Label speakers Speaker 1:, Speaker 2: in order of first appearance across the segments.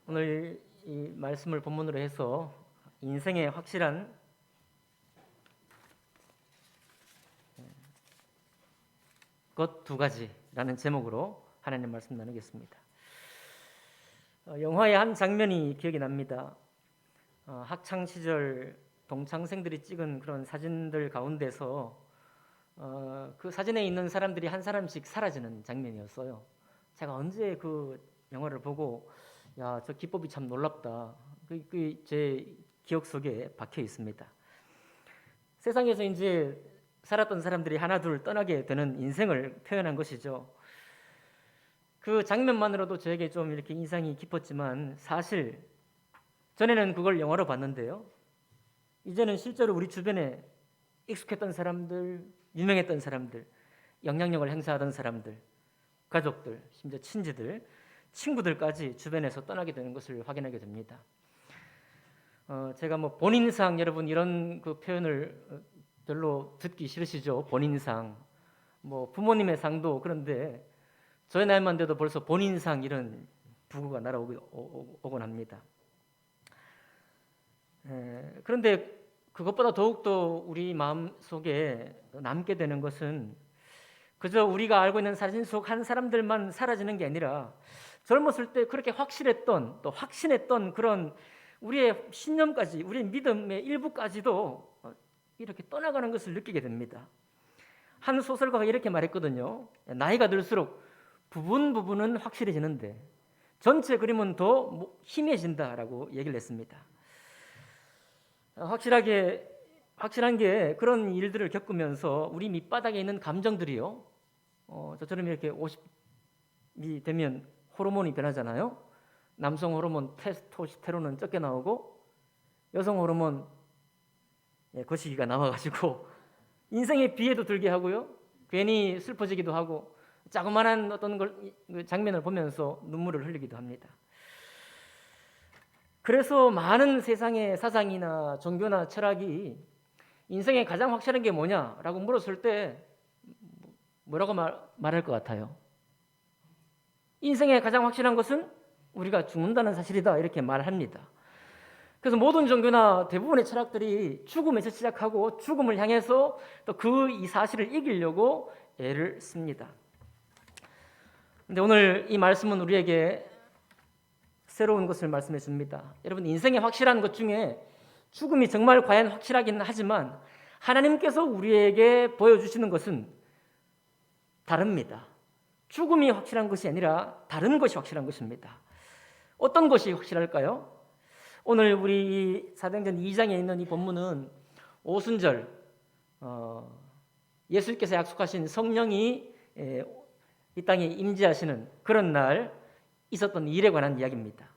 Speaker 1: 오늘 이 말씀을 본문으로 해서 인생의 확실한 것 두 가지라는 제목으로 하나님 말씀 나누겠습니다. 영화의 한 장면이 기억이 납니다. 학창 시절 동창생들이 찍은 그런 사진들 가운데서 그 사진에 있는 사람들이 한 사람씩 사라지는 장면이었어요. 제가 언제 그 영화를 보고 야, 저 기법이 참 놀랍다. 제 기억 속에 박혀 있습니다. 세상에서 이제 살았던 사람들이 하나둘 떠나게 되는 인생을 표현한 것이죠. 그 장면만으로도 저에게 좀 이렇게 인상이 깊었지만 사실 전에는 그걸 영화로 봤는데요. 이제는 실제로 우리 주변에 익숙했던 사람들, 유명했던 사람들, 영향력을 행사하던 사람들, 가족들, 심지어 친지들, 친구들까지 주변에서 떠나게 되는 것을 확인하게 됩니다. 제가 뭐 본인상, 여러분 이런 그 표현을 별로 듣기 싫으시죠? 본인상, 뭐 부모님의 상도 그런데 저희 나이만 돼도 벌써 본인상 이런 부구가 날아오곤 합니다. 그런데 그것보다 더욱더 우리 마음 속에 남게 되는 것은 그저 우리가 알고 있는 사진 속 한 사람들만 사라지는 게 아니라 젊었을 때 그렇게 확실했던 또 확신했던 그런 우리의 신념까지, 우리의 믿음의 일부까지도 이렇게 떠나가는 것을 느끼게 됩니다. 한 소설가가 이렇게 말했거든요. 나이가 들수록 부분은 확실해지는데 전체 그림은 더 희미해진다라고 얘기를 했습니다. 확실한 게 그런 일들을 겪으면서 우리 밑바닥에 있는 감정들이요. 저처럼 이렇게 50이 되면 호르몬이 변하잖아요. 남성 호르몬 테스토스테론은 적게 나오고 여성 호르몬 거시기가 나와가지고 인생의 비애도 들게 하고요. 괜히 슬퍼지기도 하고 자그마한 어떤 장면을 보면서 눈물을 흘리기도 합니다. 그래서 많은 세상의 사상이나 종교나 철학이 인생에 가장 확실한 게 뭐냐라고 물었을 때 뭐라고 말할 것 같아요? 인생에 가장 확실한 것은 우리가 죽는다는 사실이다 이렇게 말합니다. 그래서 모든 종교나 대부분의 철학들이 죽음에서 시작하고 죽음을 향해서 또 그 이 사실을 이기려고 애를 씁니다. 그런데 오늘 이 말씀은 우리에게 새로운 것을 말씀해 줍니다. 여러분 인생에 확실한 것 중에 죽음이 정말 과연 확실하긴 하지만 하나님께서 우리에게 보여주시는 것은 다릅니다. 죽음이 확실한 것이 아니라 다른 것이 확실한 것입니다. 어떤 것이 확실할까요? 오늘 우리 사도행전 2장에 있는 이 본문은 오순절 예수께서 약속하신 성령이 이 땅에 임재하시는 그런 날 있었던 일에 관한 이야기입니다.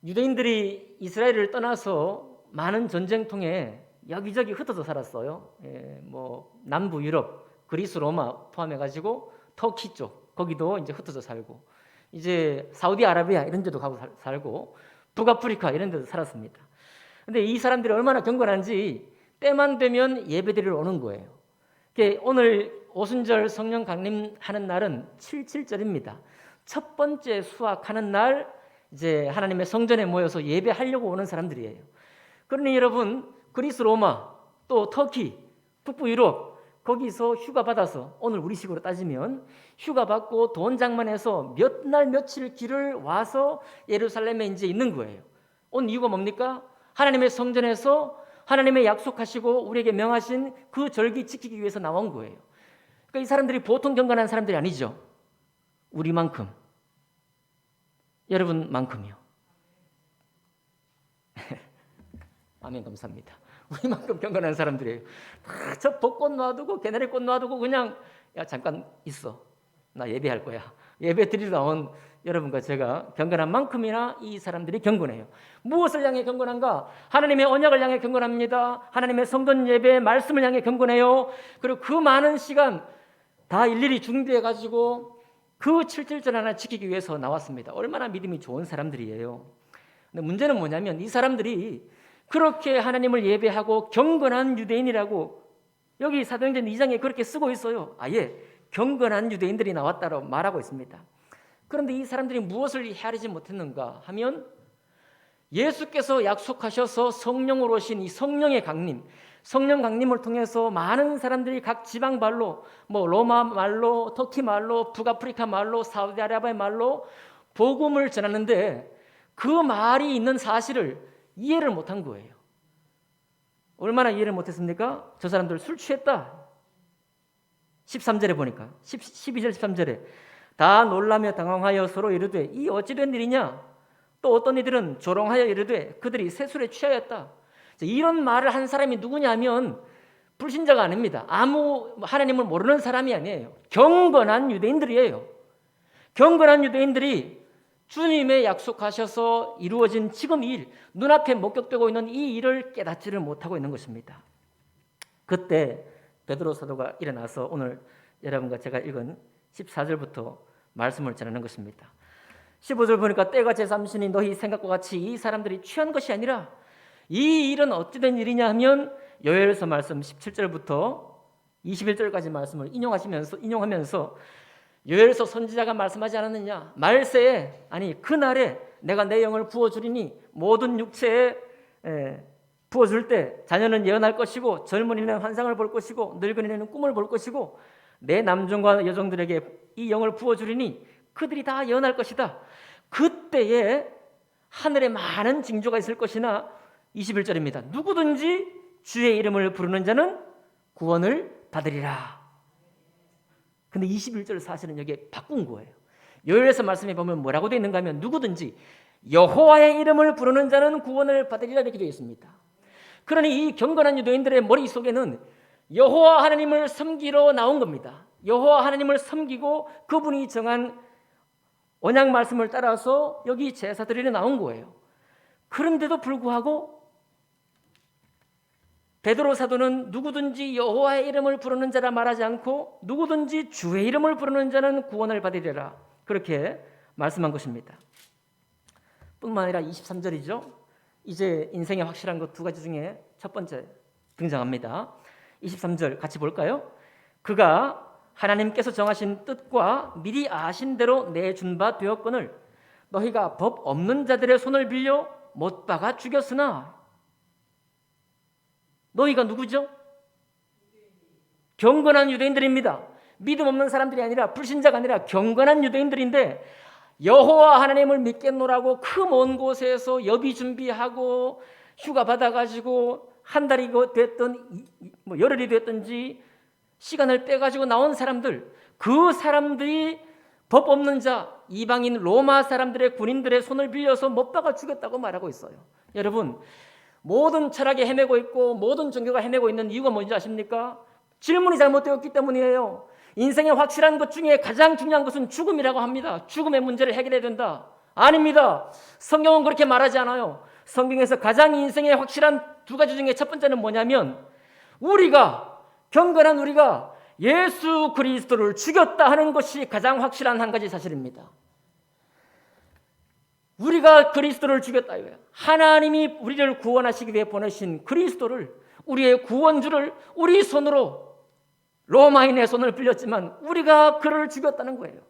Speaker 1: 유대인들이 이스라엘을 떠나서 많은 전쟁통에 여기저기 흩어져 살았어요. 뭐 남부 유럽, 그리스, 로마 포함해가지고 터키 쪽 거기도 이제 흩어져 살고 이제 사우디아라비아 이런 데도 가고 살고 북아프리카 이런 데도 살았습니다. 근데 이 사람들이 얼마나 경건한지 때만 되면 예배드리러 오는 거예요. 오늘 오순절 성령 강림하는 날은 77절입니다. 첫 번째 수확하는 날 이제 하나님의 성전에 모여서 예배하려고 오는 사람들이에요. 그러니 여러분 그리스, 로마, 또 터키, 북부 유럽 거기서 휴가 받아서 오늘 우리식으로 따지면 휴가 받고 돈 장만해서 몇 날 며칠 길을 와서 예루살렘에 이제 있는 거예요. 온 이유가 뭡니까? 하나님의 성전에서 하나님의 약속하시고 우리에게 명하신 그 절기 지키기 위해서 나온 거예요. 그러니까 이 사람들이 보통 경건한 사람들이 아니죠. 우리만큼, 여러분만큼이요. 아멘 감사합니다. 우리만큼 경건한 사람들이에요. 저 벚꽃 놔두고 개나리꽃 놔두고 그냥 야 잠깐 있어. 나 예배할 거야. 예배 드리러 나온 여러분과 제가 경건한 만큼이나 이 사람들이 경건해요. 무엇을 향해 경건한가? 하나님의 언약을 향해 경건합니다. 하나님의 성전 예배 말씀을 향해 경건해요. 그리고 그 많은 시간 다 일일이 준비해가지고 그 7.7절 하나 지키기 위해서 나왔습니다. 얼마나 믿음이 좋은 사람들이에요. 근데 문제는 뭐냐면 이 사람들이 그렇게 하나님을 예배하고 경건한 유대인이라고 여기 사도행전 2장에 그렇게 쓰고 있어요. 아예 경건한 유대인들이 나왔다고 말하고 있습니다. 그런데 이 사람들이 무엇을 헤아리지 못했는가 하면 예수께서 약속하셔서 성령으로 오신 이 성령의 강림, 성령 강림을 통해서 많은 사람들이 각 지방 말로, 로마 말로, 터키 말로, 북아프리카 말로, 사우디아라비아 말로 복음을 전하는데 그 말이 있는 사실을 이해를 못한 거예요. 얼마나 이해를 못했습니까? 저 사람들 술 취했다. 13절에 보니까 12절 13절에 다 놀라며 당황하여 서로 이르되 이 어찌된 일이냐? 또 어떤 이들은 조롱하여 이르되 그들이 새술에 취하였다. 이런 말을 한 사람이 누구냐면 불신자가 아닙니다. 아무 하나님을 모르는 사람이 아니에요. 경건한 유대인들이에요. 경건한 유대인들이 주님의 약속하셔서 이루어진 지금 이 일, 눈앞에 목격되고 있는 이 일을 깨닫지를 못하고 있는 것입니다. 그때 베드로 사도가 일어나서 오늘 여러분과 제가 읽은 14절부터 말씀을 전하는 것입니다. 15절 보니까 때가 제3신이 너희 생각과 같이 이 사람들이 취한 것이 아니라 이 일은 어찌된 일이냐 하면 요엘서 말씀 17절부터 21절까지 말씀을 인용하면서 요엘서 선지자가 말씀하지 않았느냐? 말세에 아니 그날에 내가 내 영을 부어주리니 모든 육체에 부어줄 때 자녀는 예언할 것이고 젊은이는 환상을 볼 것이고 늙은이는 꿈을 볼 것이고 내 남종과 여종들에게 이 영을 부어주리니 그들이 다 예언할 것이다. 그때에 하늘에 많은 징조가 있을 것이나 21절입니다. 누구든지 주의 이름을 부르는 자는 구원을 받으리라. 근데 21절 사실은 여기에 바꾼 거예요. 요엘서 말씀에 보면 뭐라고 되어 있는가 하면 누구든지 여호와의 이름을 부르는 자는 구원을 받으리라 이렇게 되어 있습니다. 그러니 이 경건한 유대인들의 머릿속에는 여호와 하나님을 섬기러 나온 겁니다. 여호와 하나님을 섬기고 그분이 정한 언약 말씀을 따라서 여기 제사드리러 나온 거예요. 그런데도 불구하고 베드로 사도는 누구든지 여호와의 이름을 부르는 자라 말하지 않고 누구든지 주의 이름을 부르는 자는 구원을 받으리라 그렇게 말씀한 것입니다. 뿐만 아니라 23절이죠. 이제 인생에 확실한 것 두 가지 중에 첫 번째 등장합니다. 23절 같이 볼까요? 그가 하나님께서 정하신 뜻과 미리 아신 대로 내준 바 되었거늘 너희가 법 없는 자들의 손을 빌려 못 박아 죽였으나 너희가 누구죠? 경건한 유대인들입니다. 믿음 없는 사람들이 아니라 불신자가 아니라 경건한 유대인들인데 여호와 하나님을 믿겠노라고 그 먼 곳에서 여비 준비하고 휴가 받아가지고 한 달이 됐든 열흘이 됐든지 시간을 빼가지고 나온 사람들, 그 사람들이 법 없는 자, 이방인 로마 사람들의 군인들의 손을 빌려서 못 박아 죽였다고 말하고 있어요. 여러분, 모든 철학이 헤매고 있고 모든 종교가 헤매고 있는 이유가 뭔지 아십니까? 질문이 잘못되었기 때문이에요. 인생의 확실한 것 중에 가장 중요한 것은 죽음이라고 합니다. 죽음의 문제를 해결해야 된다. 아닙니다. 성경은 그렇게 말하지 않아요. 성경에서 가장 인생의 확실한 두 가지 중에 첫 번째는 뭐냐면 경건한 우리가 예수 그리스도를 죽였다 하는 것이 가장 확실한 한 가지 사실입니다. 우리가 그리스도를 죽였다 이거예요. 하나님이 우리를 구원하시기 위해 보내신 그리스도를, 우리의 구원주를 우리 손으로, 로마인의 손을 빌렸지만 우리가 그를 죽였다는 거예요.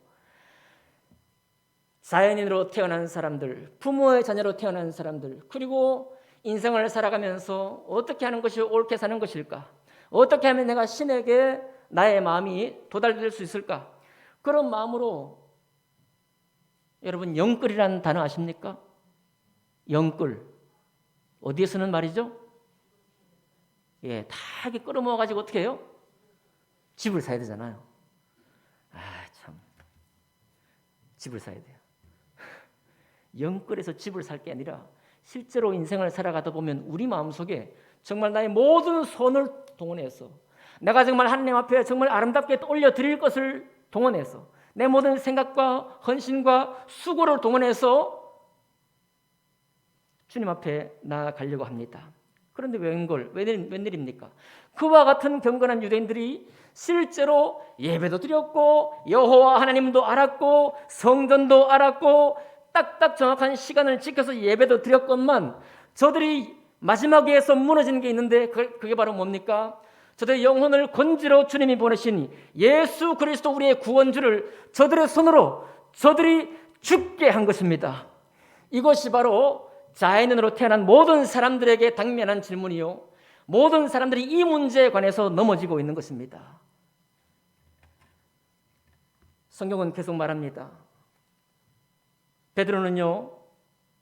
Speaker 1: 자연인으로 태어난 사람들, 부모의 자녀로 태어난 사람들, 그리고 인생을 살아가면서 어떻게 하는 것이 옳게 사는 것일까? 어떻게 하면 내가 신에게 나의 마음이 도달될 수 있을까? 그런 마음으로 여러분 영끌이라는 단어 아십니까? 영끌. 어디에 쓰는 말이죠? 다 이렇게 끌어모아가지고 어떻게 해요? 집을 사야 되잖아요. 참. 집을 사야 돼요. 영끌에서 집을 살 게 아니라 실제로 인생을 살아가다 보면 우리 마음속에 정말 나의 모든 손을 동원해서 내가 정말 하나님 앞에 정말 아름답게 올려드릴 것을 동원해서 내 모든 생각과 헌신과 수고를 동원해서 주님 앞에 나아가려고 합니다. 그런데 웬일입니까? 그와 같은 경건한 유대인들이 실제로 예배도 드렸고 여호와 하나님도 알았고 성전도 알았고 딱딱 정확한 시간을 지켜서 예배도 드렸건만 저들이 마지막에서 무너지는 게 있는데 그게 바로 뭡니까? 저들의 영혼을 건지러 주님이 보내신 예수 그리스도 우리의 구원주를 저들의 손으로 저들이 죽게 한 것입니다. 이것이 바로 자연인으로 태어난 모든 사람들에게 당면한 질문이요, 모든 사람들이 이 문제에 관해서 넘어지고 있는 것입니다. 성경은 계속 말합니다. 베드로는요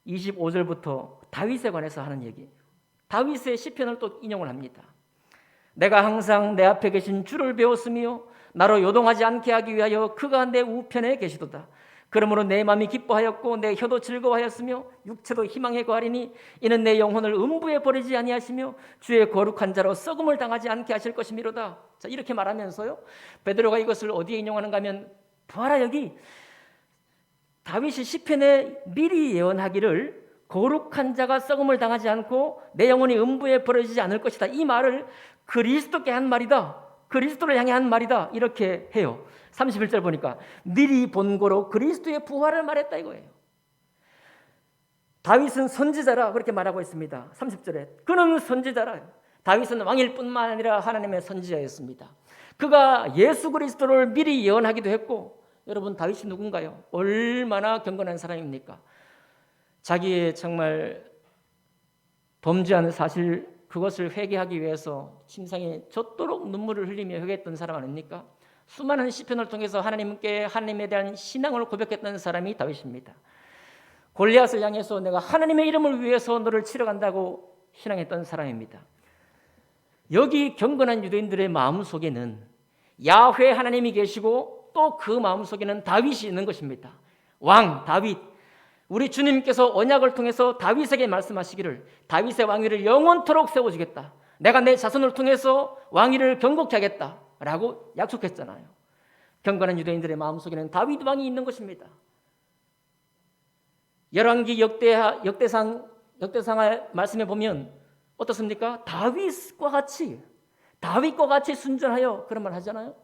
Speaker 1: 25절부터 다윗에 관해서 하는 얘기예요. 다윗의 시편을 또 인용을 합니다. 내가 항상 내 앞에 계신 주를 배웠으며 나로 요동하지 않게 하기 위하여 그가 내 우편에 계시도다. 그러므로 내 마음이 기뻐하였고 내 혀도 즐거워하였으며 육체도 희망에 거하리니 이는 내 영혼을 음부에 버리지 아니하시며 주의 거룩한 자로 썩음을 당하지 않게 하실 것이미로다. 자, 이렇게 말하면서요, 베드로가 이것을 어디에 인용하는가 하면, 봐라, 여기 다윗이 시편에 미리 예언하기를 거룩한 자가 썩음을 당하지 않고 내 영혼이 음부에 버려지지 않을 것이다, 이 말을 그리스도께 한 말이다, 그리스도를 향해 한 말이다, 이렇게 해요. 31절 보니까 미리 본고로 그리스도의 부활을 말했다 이거예요. 다윗은 선지자라 그렇게 말하고 있습니다. 30절에 그는 선지자라. 다윗은 왕일 뿐만 아니라 하나님의 선지자였습니다. 그가 예수 그리스도를 미리 예언하기도 했고, 여러분 다윗이 누군가요? 얼마나 경건한 사람입니까? 자기의 정말 범죄한 사실, 그것을 회개하기 위해서 침상에 젖도록 눈물을 흘리며 회개했던 사람 아닙니까? 수많은 시편을 통해서 하나님에 대한 신앙을 고백했던 사람이 다윗입니다. 골리앗을 향해서 내가 하나님의 이름을 위해서 너를 치러 간다고 신앙했던 사람입니다. 여기 경건한 유대인들의 마음속에는 야훼 하나님이 계시고 또 그 마음속에는 다윗이 있는 것입니다. 왕 다윗, 우리 주님께서 언약을 통해서 다윗에게 말씀하시기를 다윗의 왕위를 영원토록 세워주겠다, 내가 내 자손을 통해서 왕위를 경고케 하겠다 라고 약속했잖아요. 경건한 유대인들의 마음속에는 다윗 왕이 있는 것입니다. 열왕기 역대상 말씀에 보면 어떻습니까? 다윗과 같이 순전하여, 그런 말 하잖아요.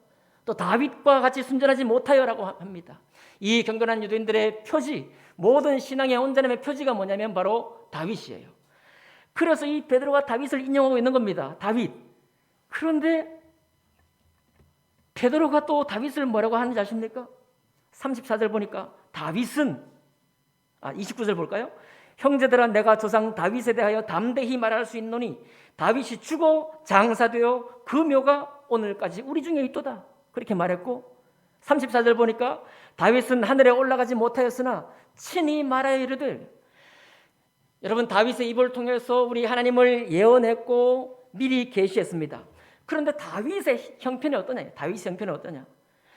Speaker 1: 또 다윗과 같이 순전하지 못하여라고 합니다. 이 경건한 유대인들의 표지, 모든 신앙의 온전함의 표지가 뭐냐면 바로 다윗이에요. 그래서 이 베드로가 다윗을 인용하고 있는 겁니다. 다윗. 그런데 베드로가 또 다윗을 뭐라고 하는지 아십니까? 34절 보니까 다윗은, 29절 볼까요? 형제들아, 내가 조상 다윗에 대하여 담대히 말할 수 있노니 다윗이 죽어 장사되어 그 묘가 오늘까지 우리 중에 있도다, 그렇게 말했고, 34절 보니까 다윗은 하늘에 올라가지 못하였으나 친히 말하여 이르되, 여러분 다윗의 입을 통해서 우리 하나님을 예언했고 미리 계시했습니다. 그런데 다윗의 형편이 어떠냐? 다윗의 형편이 어떠냐?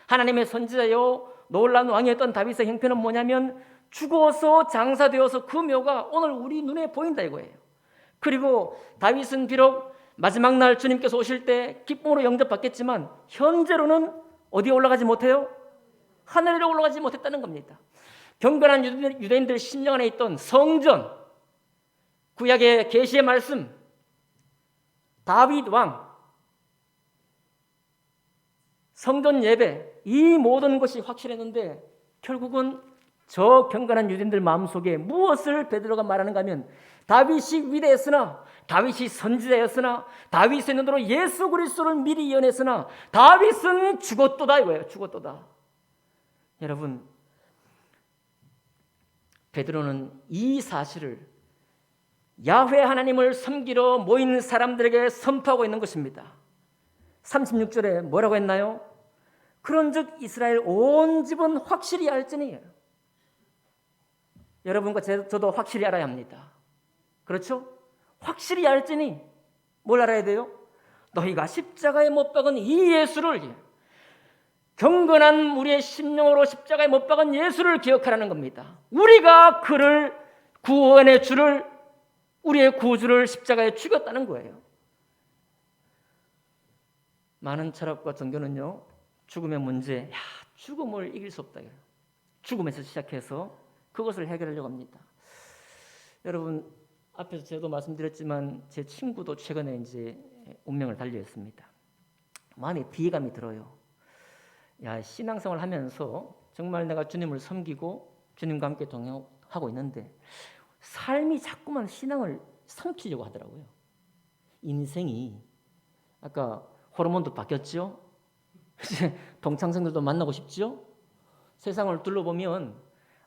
Speaker 1: 하나님의 선지자요 놀라운 왕이었던 다윗의 형편은 뭐냐면 죽어서 장사되어서 그 묘가 오늘 우리 눈에 보인다 이거예요. 그리고 다윗은 비록 마지막 날 주님께서 오실 때 기쁨으로 영접받겠지만 현재로는 어디에 올라가지 못해요? 하늘에 올라가지 못했다는 겁니다. 경건한 유대인들 심령 안에 있던 성전, 구약의 계시의 말씀, 다윗 왕, 성전 예배, 이 모든 것이 확실했는데 결국은 저 경건한 유대인들 마음속에 무엇을 베드로가 말하는가 하면 다윗이 위대했으나, 다윗이 선지자였으나, 다윗의 눈으로 예수 그리스도를 미리 예언했으나 다윗은 죽었도다 이거예요. 죽었도다. 여러분, 베드로는 이 사실을 야훼 하나님을 섬기러 모인 사람들에게 선포하고 있는 것입니다. 36절에 뭐라고 했나요? 그런즉 이스라엘 온 집은 확실히 알지니. 여러분과 저도 확실히 알아야 합니다. 그렇죠? 확실히 알지니 뭘 알아야 돼요? 너희가 십자가에 못 박은 이 예수를, 경건한 우리의 심령으로 십자가에 못 박은 예수를 기억하라는 겁니다. 우리가 그를, 구원의 주를, 우리의 구주를 십자가에 죽였다는 거예요. 많은 철학과 종교는요, 죽음의 문제, 죽음을 이길 수 없다. 죽음에서 시작해서 그것을 해결하려고 합니다. 여러분, 앞에서 제도 말씀드렸지만 제 친구도 최근에 이제 운명을 달리했습니다. 마음에 비애감이 들어요. 신앙생활 하면서 정말 내가 주님을 섬기고 주님과 함께 동행하고 있는데 삶이 자꾸만 신앙을 삼키려고 하더라고요. 인생이, 아까 호르몬도 바뀌었죠? 이제 동창생들도 만나고 싶죠? 세상을 둘러보면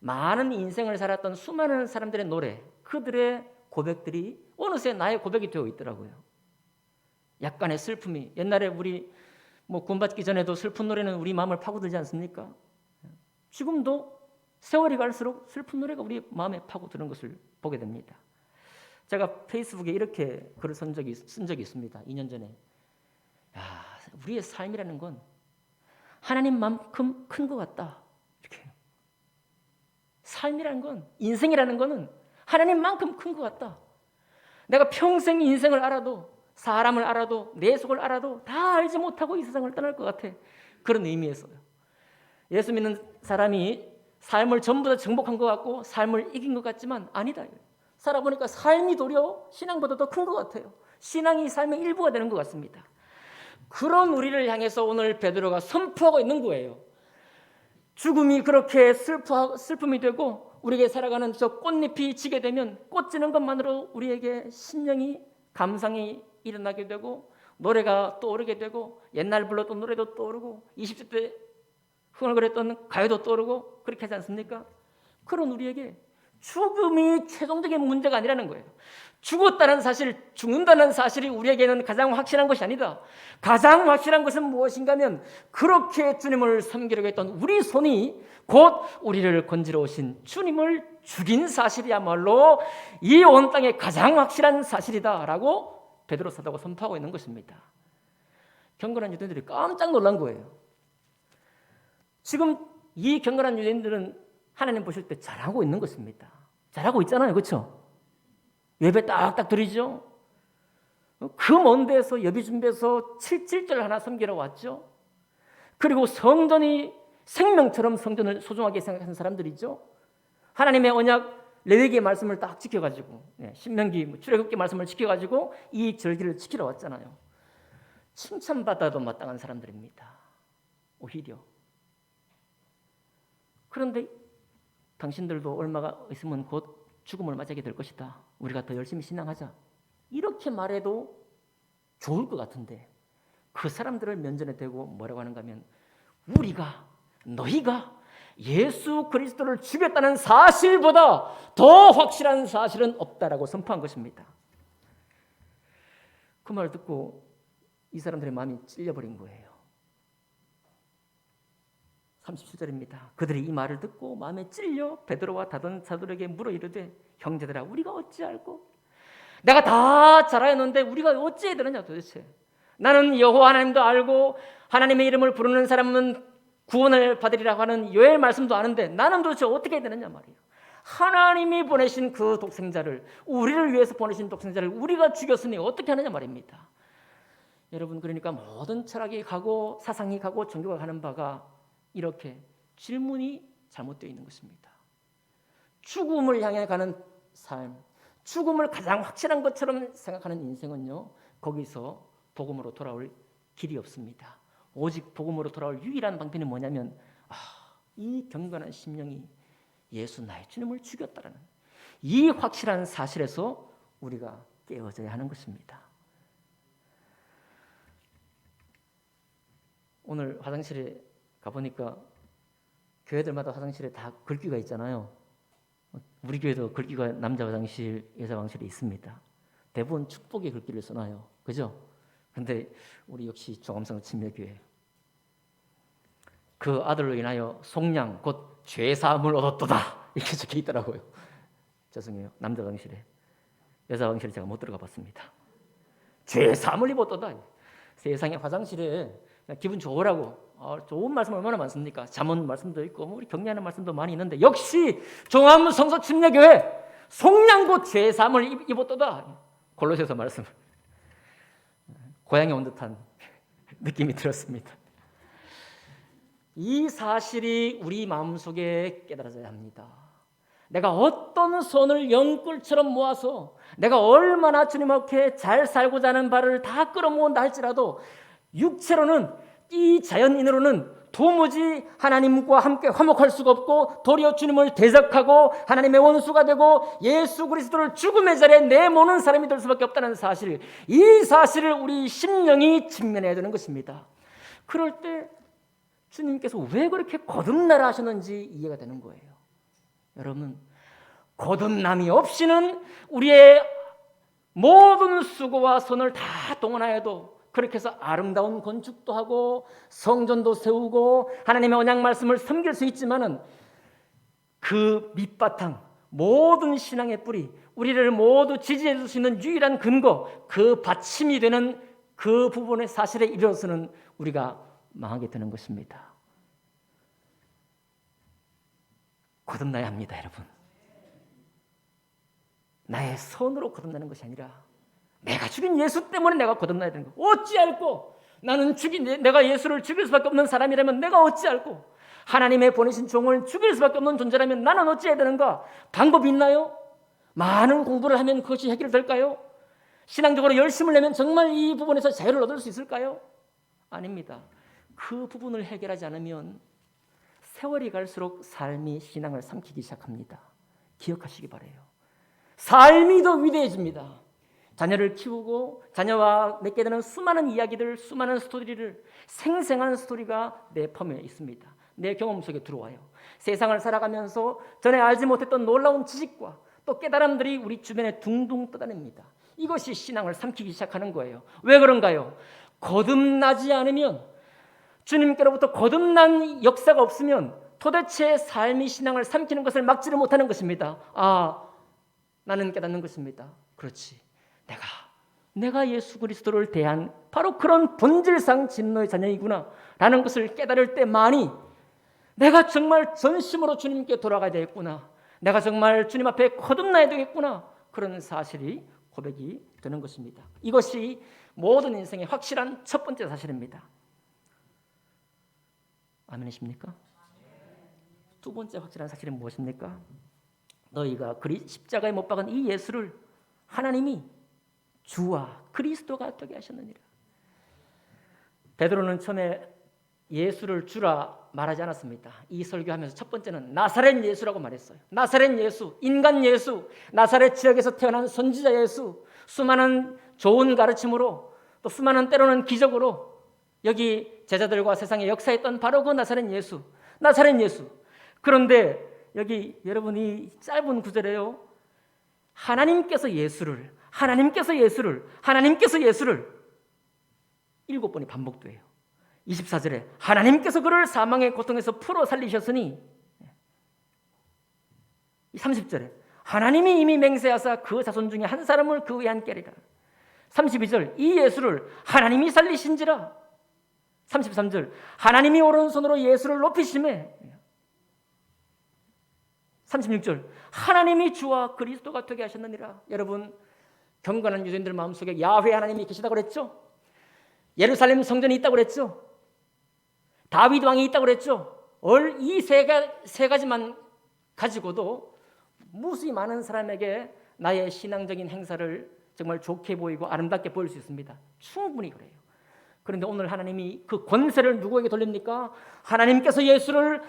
Speaker 1: 많은 인생을 살았던 수많은 사람들의 노래, 그들의 고백들이 어느새 나의 고백이 되어 있더라고요. 약간의 슬픔이, 옛날에 우리 구원받기 전에도 슬픈 노래는 우리 마음을 파고들지 않습니까? 지금도 세월이 갈수록 슬픈 노래가 우리 마음에 파고드는 것을 보게 됩니다. 제가 페이스북에 이렇게 글을 쓴 적이 있습니다. 2년 전에. 우리의 삶이라는 건 하나님만큼 큰 것 같다. 이렇게. 삶이라는 건, 인생이라는 거는 하나님만큼 큰 것 같다. 내가 평생 인생을 알아도, 사람을 알아도, 내 속을 알아도 다 알지 못하고 이 세상을 떠날 것 같아. 그런 의미에서요. 예수 믿는 사람이 삶을 전부 다 정복한 것 같고 삶을 이긴 것 같지만 아니다. 살아보니까 삶이 도리어 신앙보다 더 큰 것 같아요. 신앙이 삶의 일부가 되는 것 같습니다. 그런 우리를 향해서 오늘 베드로가 선포하고 있는 거예요. 죽음이 그렇게 슬픔이 되고 우리에게 살아가는 저 꽃잎이 지게 되면 꽃 지는 것만으로 우리에게 심령이 감상이 일어나게 되고 노래가 떠오르게 되고 옛날 불렀던 노래도 떠오르고 20대 때 흥얼거렸던 가요도 떠오르고 그렇게 하지 않습니까? 그런 우리에게 죽음이 최종적인 문제가 아니라는 거예요. 죽었다는 사실, 죽는다는 사실이 우리에게는 가장 확실한 것이 아니다. 가장 확실한 것은 무엇인가 하면 그렇게 주님을 섬기려고 했던 우리 손이 곧 우리를 건지러 오신 주님을 죽인 사실이야말로 이 온 땅의 가장 확실한 사실이다라고 베드로 사도가 선포하고 있는 것입니다. 경건한 유대인들이 깜짝 놀란 거예요. 지금 이 경건한 유대인들은 하나님 보실 때 잘하고 있는 것입니다. 잘하고 있잖아요. 그렇죠? 예배 딱딱 드리죠. 그 먼 데서 예비 준비해서 7절 하나 섬기러 왔죠. 그리고 성전이 생명처럼 성전을 소중하게 생각하는 사람들이죠. 하나님의 언약 레위기의 말씀을 딱 지켜가지고 신명기 출애굽기 말씀을 지켜가지고 이 절기를 지키러 왔잖아요. 칭찬받아도 마땅한 사람들입니다. 오히려. 그런데 당신들도 얼마가 있으면 곧 죽음을 맞이하게 될 것이다. 우리가 더 열심히 신앙하자. 이렇게 말해도 좋을 것 같은데 그 사람들을 면전에 대고 뭐라고 하는가 하면 너희가 예수 그리스도를 죽였다는 사실보다 더 확실한 사실은 없다라고 선포한 것입니다. 그 말 듣고 이 사람들의 마음이 찔려버린 거예요. 37절입니다. 그들이 이 말을 듣고 마음에 찔려 베드로와 다른 사도에게 물어 이르되 형제들아 우리가 어찌 알고 내가 다 잘하였는데 우리가 어찌 해야 되느냐 도대체. 나는 여호와 하나님도 알고 하나님의 이름을 부르는 사람은 구원을 받으리라고 하는 요엘 말씀도 아는데 나는 도대체 어떻게 해야 되느냐 말이에요. 하나님이 보내신 그 독생자를 우리를 위해서 보내신 독생자를 우리가 죽였으니 어떻게 하느냐 말입니다. 여러분 그러니까 모든 철학이 가고 사상이 가고 종교가 가는 바가 이렇게 질문이 잘못되어 있는 것입니다. 죽음을 향해 가는 삶, 죽음을 가장 확실한 것처럼 생각하는 인생은요, 거기서 복음으로 돌아올 길이 없습니다. 오직 복음으로 돌아올 유일한 방편이 뭐냐면 이 경건한 심령이 예수 나의 주님을 죽였다라는 이 확실한 사실에서 우리가 깨어져야 하는 것입니다. 오늘 화장실에 가보니까 교회들마다 화장실에 다 글귀가 있잖아요. 우리 교회도 글귀가 남자 화장실, 여자 화장실이 있습니다. 대부분 축복의 글귀를 써놔요. 그죠? 근데 우리 역시 종암성 침례교회 그 아들로 인하여 속량 곧 죄사함을 얻었도다 이렇게 적혀 있더라고요. 죄송해요. 남자 화장실에. 여자 화장실에 제가 못 들어가 봤습니다. 죄사함을 입었도다. 세상에 화장실에 기분 좋으라고 좋은 말씀 얼마나 많습니까? 잠언 말씀도 있고 우리 격려하는 말씀도 많이 있는데 역시 종암성서 침례교회 속량 곧 죄사함을 입었도다. 골로새서 말씀 고향에 온 듯한 느낌이 들었습니다. 이 사실이 우리 마음속에 깨달아져야 합니다. 내가 어떤 손을 연꿀처럼 모아서 내가 얼마나 주님 앞에 잘 살고자 하는 바를 다 끌어모은다 할지라도 육체로는 이 자연인으로는 도무지 하나님과 함께 화목할 수가 없고 도리어 주님을 대적하고 하나님의 원수가 되고 예수 그리스도를 죽음의 자리에 내모는 사람이 될 수밖에 없다는 사실, 이 사실을 우리 심령이 직면해야 되는 것입니다. 그럴 때 주님께서 왜 그렇게 거듭나라 하셨는지 이해가 되는 거예요. 여러분, 거듭남이 없이는 우리의 모든 수고와 선을 다 동원하여도 그렇게 해서 아름다운 건축도 하고 성전도 세우고 하나님의 언약 말씀을 섬길 수 있지만은 그 밑바탕, 모든 신앙의 뿌리, 우리를 모두 지지해 줄 수 있는 유일한 근거, 그 받침이 되는 그 부분의 사실에 이르러서는 우리가 망하게 되는 것입니다. 거듭나야 합니다, 여러분. 나의 선으로 거듭나는 것이 아니라 내가 죽인 예수 때문에 내가 거듭나야 되는 거. 어찌할꼬 나는 내가 예수를 죽일 수밖에 없는 사람이라면 내가 어찌할꼬 하나님의 보내신 종을 죽일 수밖에 없는 존재라면 나는 어찌해야 되는가? 방법이 있나요? 많은 공부를 하면 그것이 해결될까요? 신앙적으로 열심을 내면 정말 이 부분에서 자유를 얻을 수 있을까요? 아닙니다. 그 부분을 해결하지 않으면 세월이 갈수록 삶이 신앙을 삼키기 시작합니다. 기억하시기 바라요. 삶이 더 위대해집니다. 자녀를 키우고 자녀와 맺게 되는 수많은 이야기들, 수많은 스토리를 생생한 스토리가 내 펌에 있습니다. 내 경험 속에 들어와요. 세상을 살아가면서 전에 알지 못했던 놀라운 지식과 또 깨달음들이 우리 주변에 둥둥 떠다닙니다. 이것이 신앙을 삼키기 시작하는 거예요. 왜 그런가요? 거듭나지 않으면, 주님께로부터 거듭난 역사가 없으면 도대체 삶이 신앙을 삼키는 것을 막지를 못하는 것입니다. 나는 깨닫는 것입니다. 그렇지, 내가 예수 그리스도를 대한 바로 그런 본질상 진노의 자녀이구나 라는 것을 깨달을 때만이 내가 정말 전심으로 주님께 돌아가야 되겠구나, 내가 정말 주님 앞에 거듭나야 되겠구나, 그런 사실이 고백이 되는 것입니다. 이것이 모든 인생의 확실한 첫 번째 사실입니다. 아멘이십니까? 두 번째 확실한 사실은 무엇입니까? 너희가 십자가에 못 박은 이 예수를 하나님이 주와 그리스도가 되게 하셨느니라. 베드로는 처음에 예수를 주라 말하지 않았습니다. 이 설교하면서 첫 번째는 나사렛 예수라고 말했어요. 나사렛 예수, 인간 예수, 나사렛 지역에서 태어난 선지자 예수, 수많은 좋은 가르침으로 또 수많은 때로는 기적으로 여기 제자들과 세상에 역사했던 바로 그 나사렛 예수, 나사렛 예수. 그런데 여기 여러분이 짧은 구절에요, 하나님께서 예수를 7번이 반복돼요. 24절에 하나님께서 그를 사망의 고통에서 풀어 살리셨으니, 30절에 하나님이 이미 맹세하사 그 자손 중에 한 사람을 그 위에 앉게 하리라. 32절 이 예수를 하나님이 살리신지라. 33절 하나님이 오른손으로 예수를 높이심에. 36절 하나님이 주와 그리스도가 되게 하셨느니라. 여러분, 경건한 유대인들 마음속에 야훼 하나님이 계시다고 그랬죠. 예루살렘 성전이 있다고 그랬죠. 다윗 왕이 있다고 그랬죠. 이 세 가지만 가지고도 무수히 많은 사람에게 나의 신앙적인 행사를 정말 좋게 보이고 아름답게 보일 수 있습니다. 충분히 그래요. 그런데 오늘 하나님이 그 권세를 누구에게 돌립니까? 하나님께서 예수를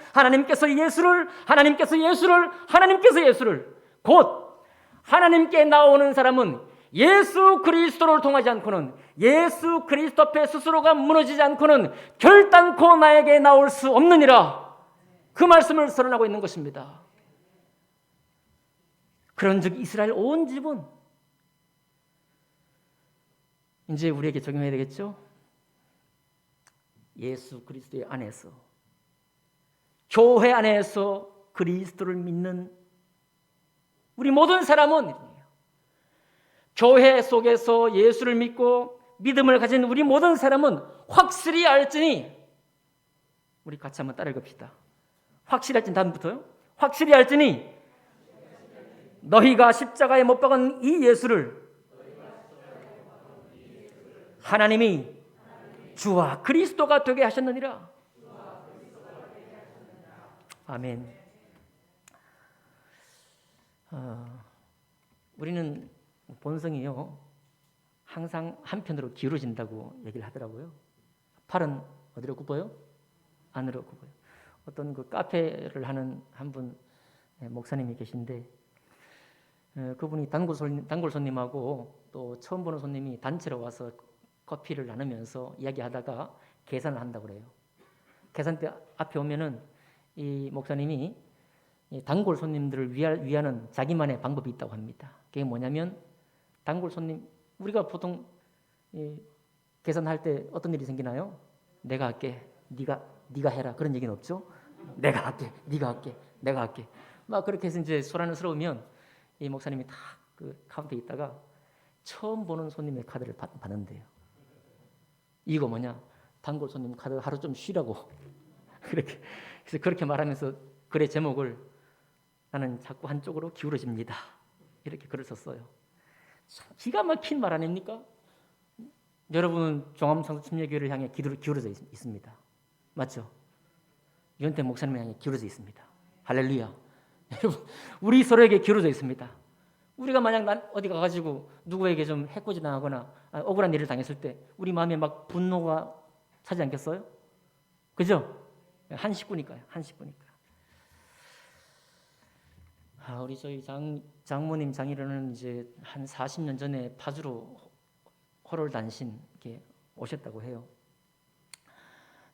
Speaker 1: 곧 하나님께 나오는 사람은 예수 그리스도를 통하지 않고는, 예수 그리스도 앞에 스스로가 무너지지 않고는 결단코 나에게 나올 수 없느니라. 그 말씀을 선언하고 있는 것입니다. 그런즉 이스라엘 온 집은 이제 우리에게 적용해야 되겠죠? 예수 그리스도의 안에서, 교회 안에서 그리스도를 믿는 우리 모든 사람은, 교회 속에서 예수를 믿고 믿음을 가진 우리 모든 사람은 확실히 알지니, 우리 같이 한번 따라 읽읍시다. 확실히 알지니, 다음부터요. 확실히 알지니 너희가 십자가에 못 박은 이 예수를 하나님이 주와 그리스도가 되게 하셨느니라. 아멘. 우리는 본성이요, 항상 한편으로 기울어진다고 얘기를 하더라고요. 팔은 어디로 굽어요? 안으로 굽어요. 어떤 그 카페를 하는 한 분 목사님이 계신데, 그분이 단골 손님하고 또 처음 보는 손님이 단체로 와서 커피를 나누면서 이야기하다가 계산을 한다고 그래요. 계산대 앞에 오면은 이 목사님이 이 단골 손님들을 위하는 자기만의 방법이 있다고 합니다. 그게 뭐냐면 단골 손님, 우리가 보통 계산할 때 어떤 일이 생기나요? 내가 할게, 네가 해라, 그런 얘기는 없죠. 내가 할게, 네가 할게, 내가 할게. 막 그렇게 해서 이제 소란스러우면 이 목사님이 딱 그 카운터에 있다가 처음 보는 손님의 카드를 받는데요. 이거 뭐냐? 단골 손님 카드 하루 좀 쉬라고. 그렇게 그래서 그렇게 말하면서 글의 제목을 나는 자꾸 한쪽으로 기울어집니다. 이렇게 글을 썼어요. 참 기가 막힌 말 아닙니까? 여러분은 종암상수침례교회를 향해 기울어져 있습니다. 맞죠? 유현태 목사님을 향해 기울어져 있습니다. 할렐루야. 여러분, 우리 서로에게 기울어져 있습니다. 우리가 만약 어디 가가지고 누구에게 좀 해코지 당하거나 억울한 일을 당했을 때 우리 마음에 막 분노가 차지 않겠어요? 그죠? 한 식구니까요. 한 식구니까. 우리 저희 장모님 장인어른은 이제 한 40년 전에 파주로 호롤단신 이렇게 오셨다고 해요.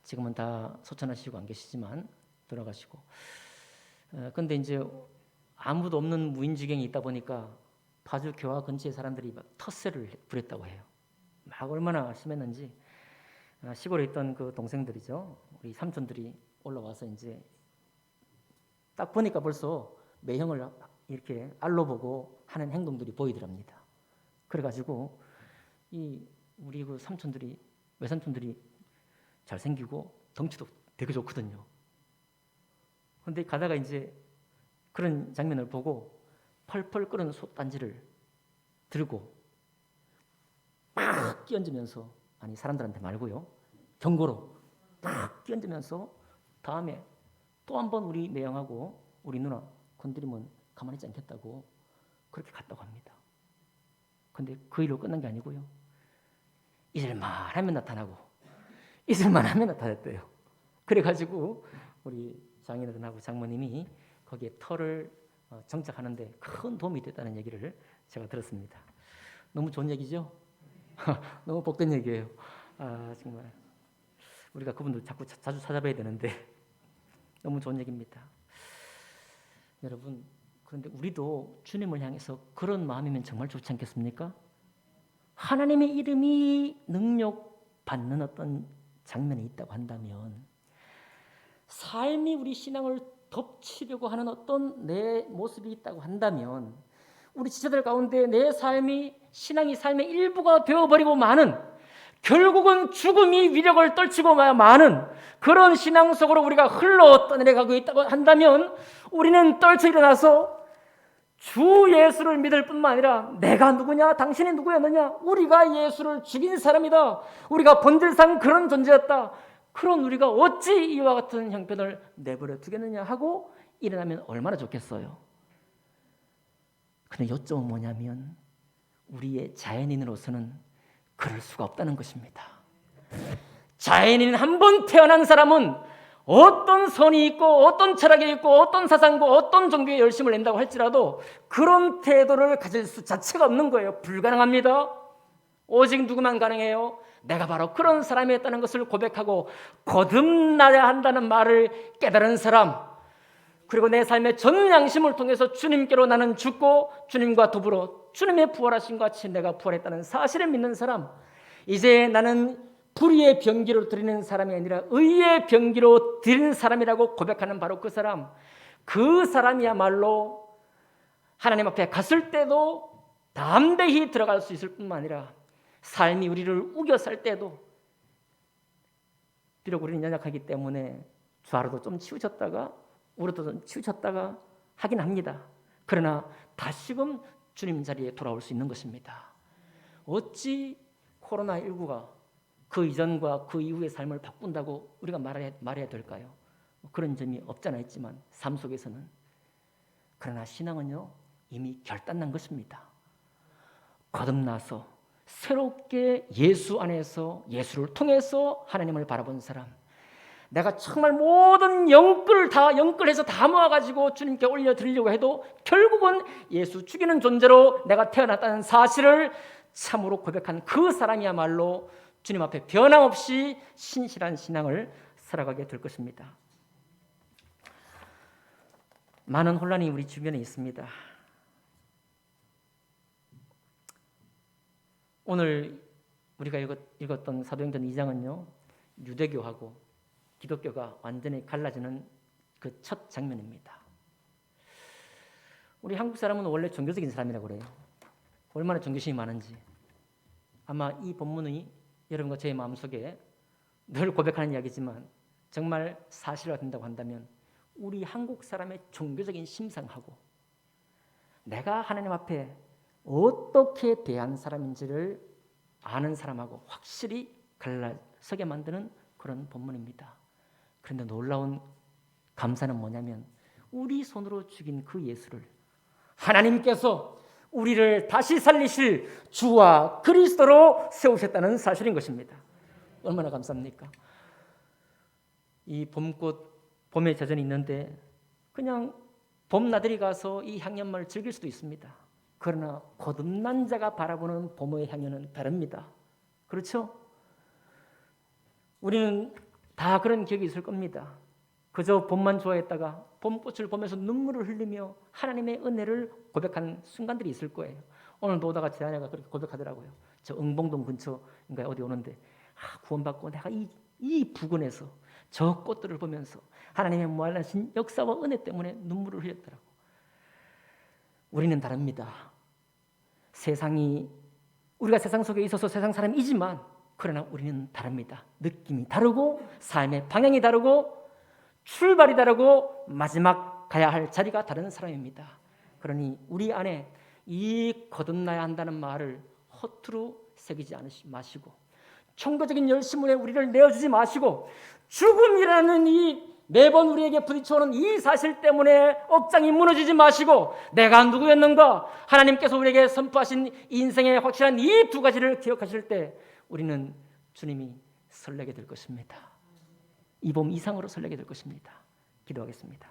Speaker 1: 지금은 다 소천하시고 안 계시지만 돌아가시고. 근데 이제 아무도 없는 무인지경이 있다 보니까 파주 교화 근처의 사람들이 막 텃세를 부렸다고 해요. 막 얼마나 심했는지 시골에 있던 그 동생들이죠, 우리 삼촌들이 올라와서 이제 딱 보니까 벌써 매형을 이렇게 알로 보고 하는 행동들이 보이더랍니다. 그래가지고 우리 그 삼촌들이 외삼촌들이 잘생기고 덩치도 되게 좋거든요. 근데 가다가 이제 그런 장면을 보고 펄펄 끓은 솥단지를 들고 막 끼얹으면서, 아니 사람들한테 말고요, 경고로 막 끼얹으면서 다음에 또 한 번 우리 매형하고 우리 누나 건드리면 가만히 있지 않겠다고 그렇게 갔다고 합니다. 근데 그 일로 끝난 게 아니고요, 잊을만 하면 나타나고 잊을만 하면 나타났대요. 그래가지고 우리 장인어른하고 장모님이 거기에 터를 정착하는데 큰 도움이 됐다는 얘기를 제가 들었습니다. 너무 좋은 얘기죠? 너무 복된 얘기예요. 정말 우리가 그분들 자꾸 자주 찾아봐야 되는데 너무 좋은 얘기입니다. 여러분, 그런데 우리도 주님을 향해서 그런 마음이면 정말 좋지 않겠습니까? 하나님의 이름이 능력받는 어떤 장면이 있다고 한다면, 삶이 우리 신앙을 덮치려고 하는 어떤 내 모습이 있다고 한다면, 우리 지체들 가운데 내 삶이 신앙이 삶의 일부가 되어버리고 마는, 결국은 죽음이 위력을 떨치고 마는 그런 신앙 속으로 우리가 흘러 떠내려가고 있다고 한다면, 우리는 떨쳐 일어나서 주 예수를 믿을 뿐만 아니라 내가 누구냐, 당신이 누구였느냐, 우리가 예수를 죽인 사람이다, 우리가 본질상 그런 존재였다, 그런 우리가 어찌 이와 같은 형편을 내버려 두겠느냐 하고 일어나면 얼마나 좋겠어요. 근데 요점은 뭐냐면 우리의 자연인으로서는 그럴 수가 없다는 것입니다. 자연인 한 번 태어난 사람은 어떤 선이 있고 어떤 철학이 있고 어떤 사상과 어떤 종교에 열심을 낸다고 할지라도 그런 태도를 가질 수 자체가 없는 거예요. 불가능합니다. 오직 누구만 가능해요? 내가 바로 그런 사람이었다는 것을 고백하고 거듭나야 한다는 말을 깨달은 사람, 그리고 내 삶의 전 양심을 통해서 주님께로 나는 죽고 주님과 더불어 주님의 부활하심과 같이 내가 부활했다는 사실을 믿는 사람, 이제 나는 불의의 병기로 드리는 사람이 아니라 의의 병기로 드리는 사람이라고 고백하는 바로 그 사람, 그 사람이야말로 하나님 앞에 갔을 때도 담대히 들어갈 수 있을 뿐만 아니라 삶이 우리를 우겨 살 때도, 비록 우리는 연약하기 때문에 좌로도 좀 치우쳤다가 우로도 좀 치우쳤다가 하긴 합니다. 그러나 다시금 주님 자리에 돌아올 수 있는 것입니다. 어찌 코로나19가 그 이전과 그 이후의 삶을 바꾼다고 우리가 말해야 될까요? 그런 점이 없잖아 있지만 삶 속에서는. 그러나 신앙은요, 이미 결단난 것입니다. 거듭나서 새롭게 예수 안에서, 예수를 통해서 하나님을 바라본 사람, 내가 정말 모든 영끌을 다 영끌해서 다 모아가지고 주님께 올려드리려고 해도 결국은 예수 죽이는 존재로 내가 태어났다는 사실을 참으로 고백한 그 사람이야말로 주님 앞에 변함없이 신실한 신앙을 살아가게 될 것입니다. 많은 혼란이 우리 주변에 있습니다. 오늘 우리가 읽었던 사도행전 2장은요, 유대교하고 기독교가 완전히 갈라지는 그 첫 장면입니다. 우리 한국 사람은 원래 종교적인 사람이라고 그래요. 얼마나 종교심이 많은지. 아마 이 본문이 여러분과 제 마음속에 늘 고백하는 이야기지만 정말 사실화 된다고 한다면 우리 한국 사람의 종교적인 심상하고 내가 하나님 앞에 어떻게 대한 사람인지를 아는 사람하고 확실히 갈라서게 만드는 그런 본문입니다. 그런데 놀라운 감사는 뭐냐면 우리 손으로 죽인 그 예수를 하나님께서 우리를 다시 살리실 주와 그리스도로 세우셨다는 사실인 것입니다. 얼마나 감사합니까? 이 봄꽃, 봄의 제전이 있는데 그냥 봄나들이 가서 이 향연만을 즐길 수도 있습니다. 그러나 거듭난 자가 바라보는 봄의 향연은 다릅니다. 그렇죠? 우리는 다 그런 기억이 있을 겁니다. 그저 봄만 좋아했다가 봄꽃을 보면서 눈물을 흘리며 하나님의 은혜를 고백한 순간들이 있을 거예요. 오늘도 오다가 제 아내가 그렇게 고백하더라고요. 저 응봉동 근처인가 어디 오는데 구원받고 내가 이 부근에서 저 꽃들을 보면서 하나님의 무한하신 역사와 은혜 때문에 눈물을 흘렸더라고. 우리는 다릅니다. 우리가 세상 속에 있어서 세상 사람이지만 그러나 우리는 다릅니다. 느낌이 다르고 삶의 방향이 다르고 출발이 다르고 마지막 가야 할 자리가 다른 사람입니다. 그러니 우리 안에 이 거듭나야 한다는 말을 허투루 새기지 마시고 총교적인 열심으로 우리를 내어주지 마시고 죽음이라는 이 매번 우리에게 부딪혀오는 이 사실 때문에 억장이 무너지지 마시고 내가 누구였는가 하나님께서 우리에게 선포하신 인생의 확실한 이 두 가지를 기억하실 때 우리는 주님이 설레게 될 것입니다. 이 봄 이상으로 설레게 될 것입니다. 기도하겠습니다.